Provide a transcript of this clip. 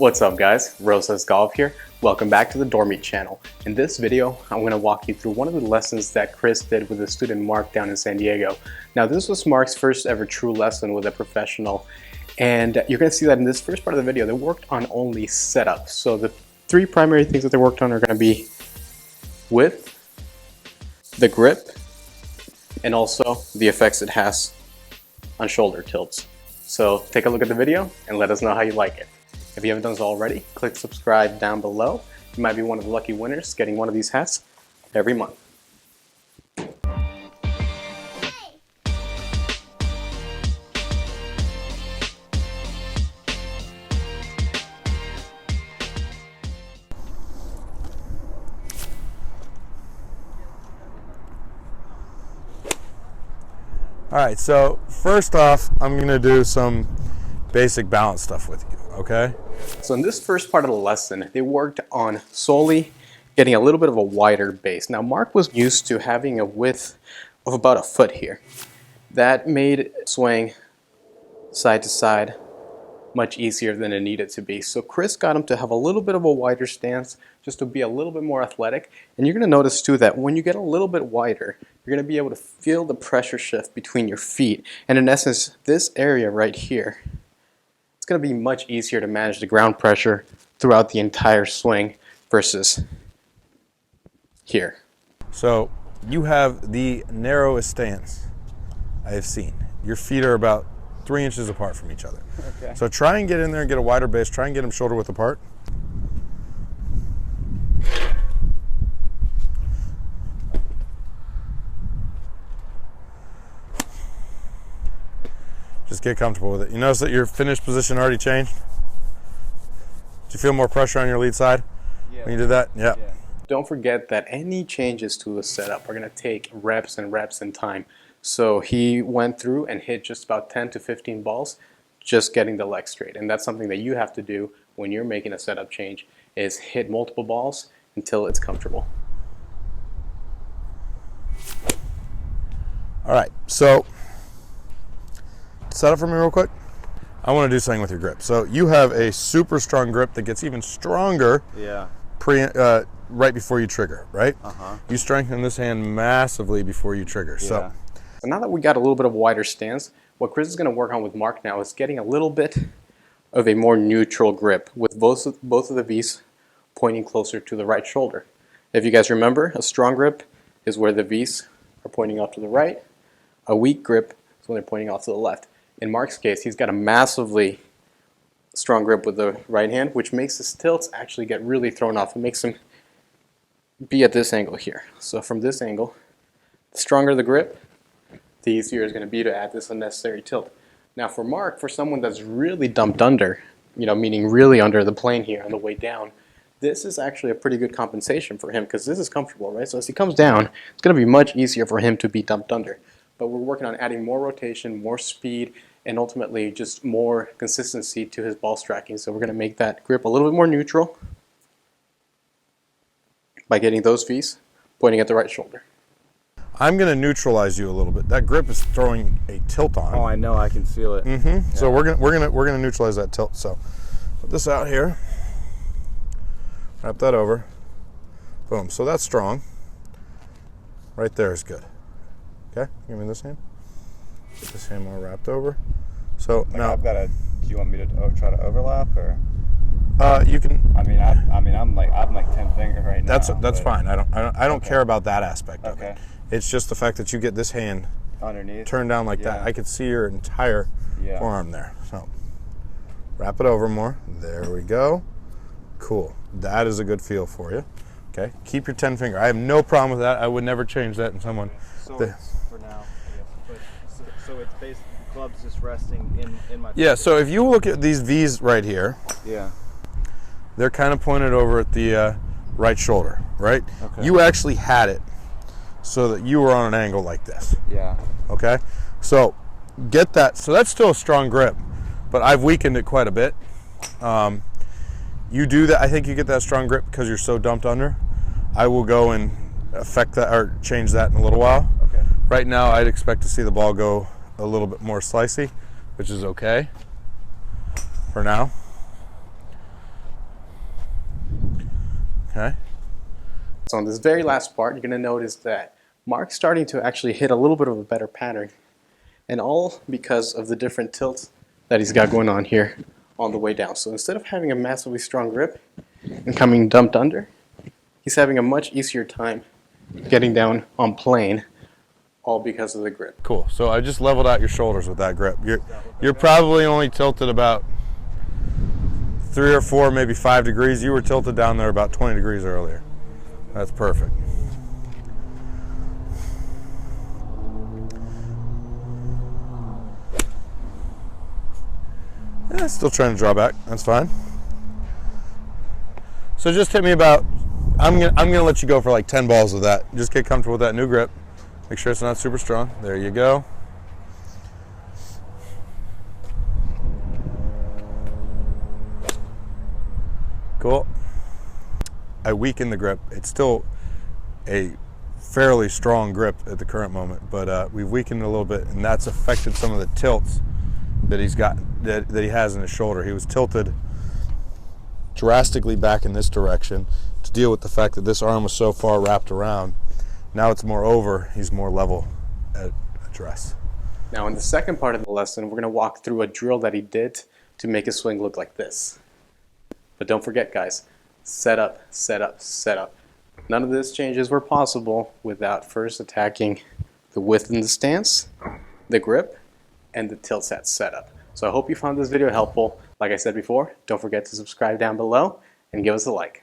What's up guys, Rosa's Golf here. Welcome back to the Dormied channel. In this video, I'm going to walk you through one of the lessons that Chris did with his student Mark down in San Diego. Now this was Mark's first ever true lesson with a professional, and you're going to see that in this first part of the video, they worked on only setup. So the three primary things that they worked on are going to be width, the grip, and also the effects it has on shoulder tilts. So take a look at the video and let us know how you like it. If you haven't done so already, click subscribe down below. You might be one of the lucky winners getting one of these hats every month. All right, so first off, I'm gonna do some basic balance stuff with you, okay? So in this first part of the lesson, they worked on solely getting a little bit of a wider base. Now Mark was used to having a width of about a foot here. That made swaying side to side much easier than it needed to be. So Chris got him to have a little bit of a wider stance just to be a little bit more athletic. And you're gonna notice too that when you get a little bit wider, you're gonna be able to feel the pressure shift between your feet. And in essence, this area right here, it's going to be much easier to manage the ground pressure throughout the entire swing versus here. So you have the narrowest stance I have seen. Your feet are about 3 inches apart from each other. Okay. So try and get in there and get a wider base. Try and get them shoulder width apart. Just get comfortable with it. You notice that your finish position already changed? Did you feel more pressure on your lead side when you did that? Yeah. Don't forget that any changes to the setup are going to take reps and reps and time. So he went through and hit just about 10 to 15 balls just getting the leg straight. And that's something that you have to do when you're making a setup change, is hit multiple balls until it's comfortable. All right, so set up for me real quick. I want to do something with your grip. So you have a super strong grip that gets even stronger right before you trigger, right? You strengthen this hand massively before you trigger. So now that we got a little bit of a wider stance, what Chris is going to work on with Mark now is getting a little bit of a more neutral grip with both of the V's pointing closer to the right shoulder. If you guys remember, a strong grip is where the V's are pointing off to the right. A weak grip is when they're pointing off to the left. In Mark's case, he's got a massively strong grip with the right hand, which makes his tilts actually get really thrown off. It makes him be at this angle here. So from this angle, the stronger the grip, the easier it's going to be to add this unnecessary tilt. Now for Mark, for someone that's really dumped under, meaning really under the plane here on the way down, this is actually a pretty good compensation for him because this is comfortable, right? So as he comes down, it's going to be much easier for him to be dumped under. But we're working on adding more rotation, more speed, and ultimately just more consistency to his ball striking. So we're going to make that grip a little bit more neutral by getting those V's pointing at the right shoulder. I'm going to neutralize you a little bit. That grip is throwing a tilt on. Oh, I know. I can feel it. Yeah. So we're gonna neutralize that tilt. So put this out here. Wrap that over. Boom. So that's strong. Right there is good. Okay. Give me this hand. Get this hand more wrapped over. So like now I've got to. Do you want me to try to overlap or? You can. I'm like 10 finger right now. That's fine. I don't care about that aspect of it. It's just the fact that you get this hand underneath, turned down like that. I could see your entire forearm there. So wrap it over more. There we go. Cool. That is a good feel for you. Okay. Keep your 10 finger. I have no problem with that. I would never change that in someone. So for now, I guess. So it's basically club's just resting in my. Yeah. So if you look at these V's right here. Yeah. They're kind of pointed over at the right shoulder, right? Okay. You actually had it so that you were on an angle like this. Yeah. Okay? So get that. So that's still a strong grip, but I've weakened it quite a bit. You do that. I think you get that strong grip because you're so dumped under. I will go and affect that or change that in a little while. Okay. Right now, I'd expect to see the ball go a little bit more slicey, which is okay for now. Okay. So on this very last part, you're going to notice that Mark's starting to actually hit a little bit of a better pattern. And all because of the different tilts that he's got going on here on the way down. So instead of having a massively strong grip and coming dumped under, he's having a much easier time getting down on plane, all because of the grip. Cool. So I just leveled out your shoulders with that grip. You're probably only tilted about 3 or 4, maybe 5 degrees. You were tilted down there about 20 degrees earlier. That's perfect. Yeah, still trying to draw back. That's fine. So just hit me about. I'm gonna let you go for like 10 balls of that. Just get comfortable with that new grip. Make sure it's not super strong. There you go. Cool. I weakened the grip. It's still a fairly strong grip at the current moment, but we've weakened it a little bit, and that's affected some of the tilts that he's got, that he has in his shoulder. He was tilted drastically back in this direction to deal with the fact that this arm was so far wrapped around. Now it's more over, he's more level at address. Now in the second part of the lesson, we're going to walk through a drill that he did to make his swing look like this. But don't forget, guys, set up, set up, set up. None of these changes were possible without first attacking the width in the stance, the grip, and the tilt set setup. So I hope you found this video helpful. Like I said before, don't forget to subscribe down below and give us a like.